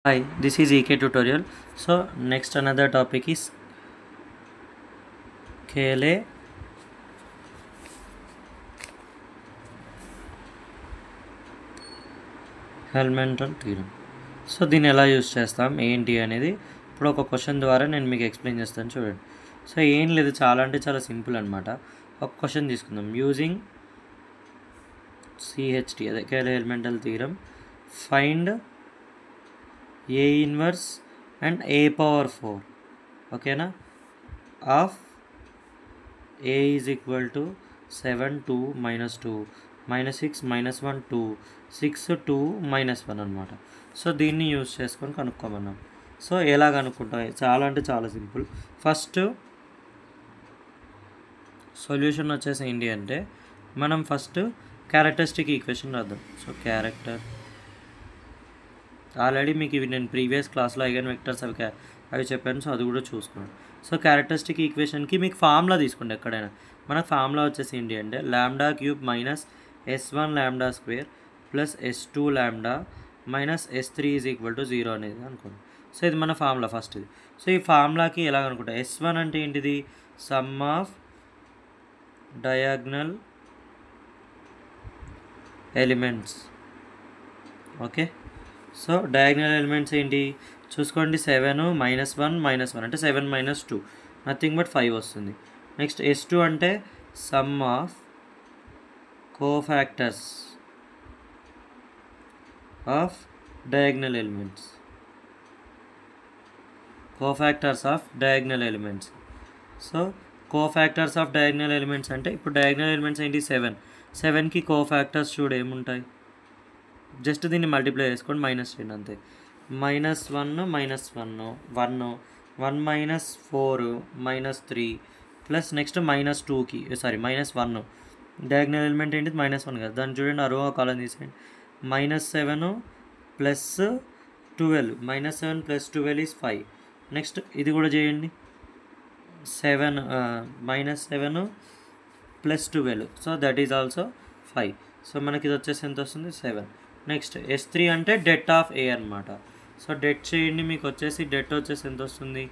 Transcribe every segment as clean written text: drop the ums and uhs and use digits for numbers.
Hi, this is EK tutorial. So next another topic is Cayley Helmholtz theorem. So దీన్ని ఎలా use చేస్తాం ఏంటి అనేది ఇప్పుడు ఒక క్వశ్చన్ ద్వారా నేను మీకు ఎక్స్ప్లెయిన్ చేస్తాను చూడండి. సో ఏం లేదు, చాలా అంటే చాలా సింపుల్ అనమాట. ఒక క్వశ్చన్ తీసుకుందాం. యూజింగ్ సిహెచ్టి అదే కేలే హెల్మెంటల్ theorem find A inverse and A power 4 ఓకేనా of a is equal to 7 2 minus 2 minus 6 minus 1 2 6 2 minus 1 అనమాట. సో దీన్ని యూస్ చేసుకొని కనుక్కోమన్నాం. సో ఎలా కనుక్కుంటాం, చాలా అంటే చాలా సింపుల్. ఫస్ట్ సొల్యూషన్ వచ్చేసి ఏంటి అంటే మనం ఫస్ట్ క్యారెక్టరిస్టిక్ ఈక్వేషన్ రాద్దాం. సో క్యారెక్టర్ ఆల్రెడీ మీకు ఇవి నేను ప్రీవియస్ క్లాస్లో ఐగన్ వెక్టర్స్ అవి చెప్పాను. సో అది కూడా చూసుకోండి. సో క్యారెక్టరిస్టిక్ ఈక్వేషన్కి మీకు ఫార్ములా తీసుకోండి. ఎక్కడైనా మనకు ఫార్ములా వచ్చేసి ఏంటి అంటే lambda cube minus S1 lambda square plus S2 lambda minus S3 is equal to 0 అనేది అనుకోండి. సో ఇది మన ఫార్ములా ఫస్ట్ ఇది. సో ఈ ఫార్ములాకి ఎలా అనుకుంటా, S1 అంటే ఏంటిది, some of diagonal elements. Okay, so diagonal elements ఏంటి చూసుకోండి. 7 -1 -1 అంటే 7 - 2 నథింగ్ బట్ 5 వస్తుంది. నెక్స్ట్ S2 అంటే some of cofactors of diagonal elements, cofactors of diagonal elements. So cofactors of diagonal elements అంటే ఇప్పుడు డయాగ్నల్ ఎలిమెంట్స్ ఏంటి 7కి కోఫాక్టర్స్ చూడు ఏముంటాయి, జస్ట్ దీన్ని మల్టిప్లై చేసుకోండి, మైనస్ చేయండి అంతే. -1 -1 1 1 -4 -3 ప్లస్ నెక్స్ట్ -2కి -1 డయాగ్నల్ ఎలిమెంట్ ఏంటి -1 కదా, దాన్ని చూడండి అరో కాలం తీసేయండి. -7 ప్లస్ 12 -7 ప్లస్ 12 ఈజ్ 5. నెక్స్ట్ ఇది కూడా చేయండి. -7 plus 12 so that is also 5. So మనకి ఇది వచ్చేసి ఎంత వస్తుంది 7. నెక్స్ట్ S3 అంటే డెట్ ఆఫ్ A అనమాట. సో డెట్ చేయండి, మీకు వచ్చేసి డెట్ వచ్చేసి ఎంత వస్తుంది,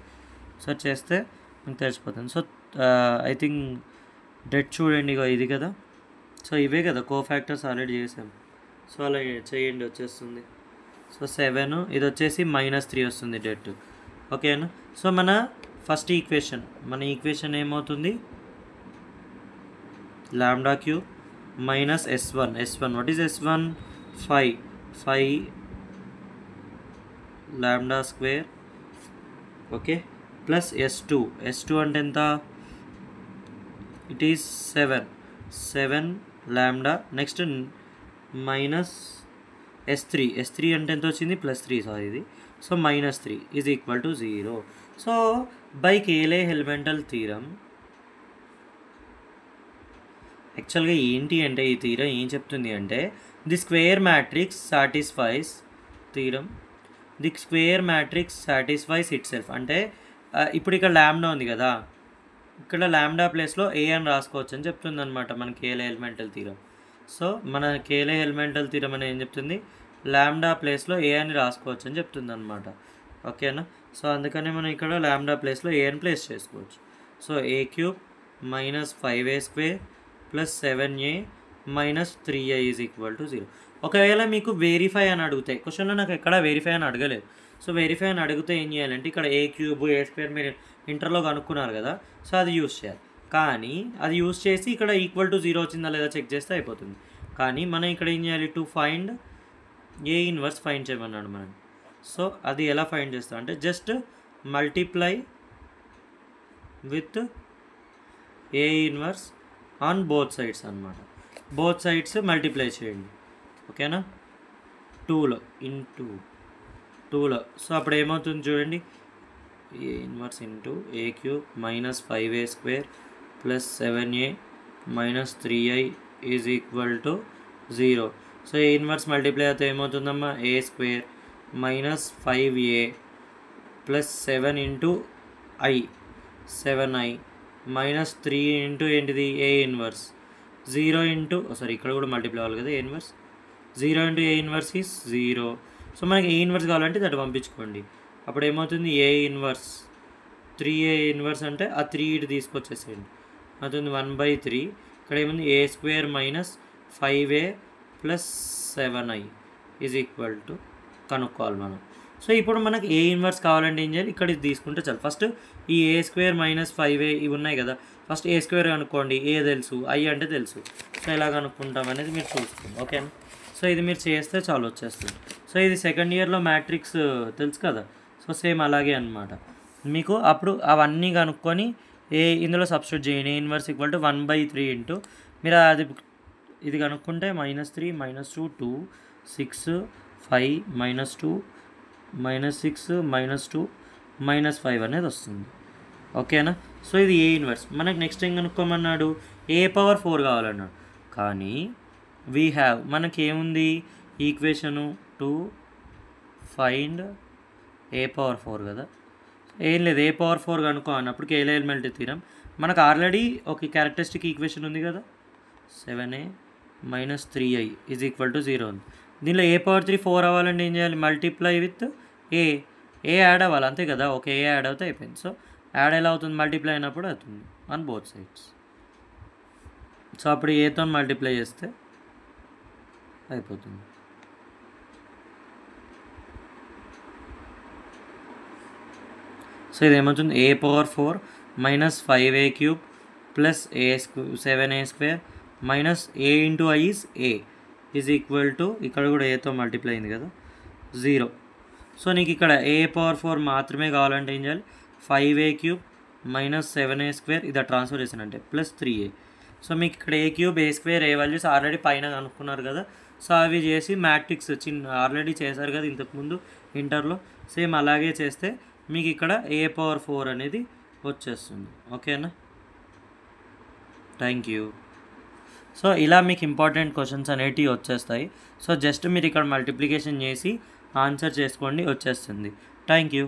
సో చేస్తే మీకు తెలిసిపోతుంది. సో ఐ థింక్ డెట్ చూడండి, ఇక ఇది కదా. సో ఇవే కదా కోఫాక్టర్స్ ఆల్రెడీ చేసాం. సో అలా చేయండి వచ్చేస్తుంది. సో 7 ఇది వచ్చేసి -3 వస్తుంది డెట్. ఓకేనా. సో మన ఫస్ట్ ఈక్వేషన్ ఏమవుతుంది, lambda cube minus S1 what is S1 5 lambda square okay plus S2 అంటే ఎంత, it is 7 lambda. Next minus S3 అంటే ఎంత వచ్చింది +3 సారీ ఇది. So -3 is equal to 0. So by Cayley హెల్మెంటల్ థీరం యాక్చువల్గా ఏంటి అంటే ఈ థీరం ఏం చెప్తుంది అంటే the square matrix satisfies theorem, the square matrix satisfies itself. అంటే ఇప్పుడు ఇక్కడ ల్యాండా ఉంది కదా, ఇక్కడ ల్యాండా ప్లేస్లో A అని రాసుకోవచ్చు అని చెప్తుంది అనమాట మన కేలే హెల్మెంటల్ థీరం. సో మన కేలే హెల్మెంటల్ థీరం అని ఏం చెప్తుంది, ల్యాండా ప్లేస్లో A అని రాసుకోవచ్చు అని చెప్తుంది అనమాట. ఓకేనా. సో అందుకని మనం ఇక్కడ ల్యాండా ప్లేస్లో A అని ప్లేస్ చేసుకోవచ్చు. So A³ -5A² plus 7A -3A is equal to 0. ఒకవేళ మీకు వెరిఫై అని అడుగుతాయి క్వశ్చన్లో, నాకు ఎక్కడ వెరిఫై అని అడగలేదు. సో వెరిఫై అని అడిగితే ఏం చేయాలంటే ఇక్కడ A³ A² మీరు ఇంటర్లో కనుక్కున్నారు కదా, సో అది యూస్ చేయాలి. కానీ అది యూస్ చేసి ఇక్కడ ఈక్వల్ టు 0 వచ్చిందా లేదా చెక్ చేస్తే అయిపోతుంది. కానీ మనం ఇక్కడ ఏం చేయాలి, to find A inverse find చేయమన్నాడు మనం. సో అది ఎలా ఫైండ్ చేస్తాం అంటే just multiply with A inverse on both sides అనమాట. బోత్ సైడ్స్ మల్టిప్లై చేయండి. ఓకేనా, 2లో ఇంటూ 2లో. సో అప్పుడు ఏమవుతుంది చూడండి, A inverse into A³ -5A² plus 7A -3I is equal to 0. So A inverse multiply అయితే ఏమవుతుందమ్మా, A² -5A plus 7 into I 7I -3 into ఏంటిది A ఇన్వర్స్ 0 ఇంటూ ఇక్కడ కూడా మల్టిప్లై అవ్వాలి కదా A inverse 0 into A inverse is 0. So మనకి ఏ inverse కావాలంటే అది పంపించుకోండి. అప్పుడు ఏమవుతుంది, ఏ ఇన్వర్స్ 3a ఇన్వర్స్ అంటే ఆ 3 ఇటు తీసుకొచ్చేసేయండి, అవుతుంది 1/3. ఇక్కడ ఏముంది, a square minus 5a plus 7i is equal to కనుక్కోవాలి మనం. సో ఇప్పుడు మనకి ఏ ఇన్వర్స్ కావాలంటే ఏం చేయాలి, ఇక్కడ ఇది తీసుకుంటే చాలు. ఫస్ట్ ఈ a స్క్వేర్ మైనస్ 5a ఇవి ఉన్నాయి కదా, ఫస్ట్ ఏ స్క్వేర్ కనుక్కోండి, ఏ తెలుసు, i అంటే తెలుసు. సో ఎలా కనుక్కుంటాం అనేది మీరు చూసుకోండి, ఓకేనా. సో ఇది మీరు చేస్తే చాలు వచ్చేస్తుంది. సో ఇది సెకండ్ ఇయర్లో మ్యాట్రిక్స్ తెలుసు కదా, సో సేమ్ అలాగే అనమాట. మీకు అప్పుడు అవన్నీ కనుక్కొని ఇందులో సబ్స్టిట్యూట్ చేయండి. ఏ ఇన్వర్స్ ఈక్వల్ టు 1/3 ఇంటూ మీరు అది ఇది కనుక్కుంటే -3 -2 2 6 5 -2 -6 -2 -5 అనేది వస్తుంది, ఓకేనా. సో ఇది ఏ ఇన్వర్స్. మనకు నెక్స్ట్ ఏం కనుక్కోమన్నాడు, a⁴ కావాలన్నాడు. కానీ వీ హ్యావ్ మనకేముంది ఈక్వేషను టు ఫైండ్ a⁴ కదా, ఏం లేదు a⁴ కనుక్కో అన్నప్పుడు కేలీ ఎలిమెంట్ తీరం మనకు ఆల్రెడీ ఒక క్యారెక్టరిస్టిక్ ఈక్వేషన్ ఉంది కదా, 7a - 3i is equal to 0 ఉంది. దీనిలో a⁴ 4 అవ్వాలంటే ఏం చేయాలి, మల్టిప్లై విత్ ఏ యాడ్ అవ్వాలి, అంతే కదా. ఓకే, ఏ యాడ్ అవుతే అయిపోయింది. సో యాడ్ ఎలా అవుతుంది, మల్టిప్లై అయినప్పుడు అవుతుంది ఆన్ బోత్ సైడ్స్. సో అప్పుడు ఏతో మల్టిప్లై చేస్తే అయిపోతుంది. సో ఇది ఏమవుతుంది, a⁴ minus 5a³ plus 7a² minus a into i is equal to, ఇక్కడ కూడా ఏతో మల్టిప్లై అయింది కదా, 0. సో నీకు ఇక్కడ a⁴ మాత్రమే కావాలంటే ఏం చేయాలి, 5a³ మైనస్ 7a² ఇది ట్రాన్స్ఫర్ చేసాను అంటే ప్లస్ 3a. సో మీకు ఇక్కడ a³ a² ఏ వాల్యూస్ ఆల్రెడీ పైన కనుక్కున్నారు కదా, సో అవి చేసి మ్యాట్రిక్స్ ఆల్రెడీ చేశారు కదా ఇంతకుముందు ఇంటర్లో, సేమ్ అలాగే చేస్తే మీకు ఇక్కడ a⁴ అనేది వచ్చేస్తుంది, ఓకేనా. Thank you. సో ఇలా మీకు ఇంపార్టెంట్ క్వశ్చన్స్ అనేటివి వచ్చేస్తాయి. సో జస్ట్ మీరు ఇక్కడ మల్టిప్లికేషన్ చేసి ఆన్సర్ చేసుకోండి, వచ్చేస్తుంది. Thank you.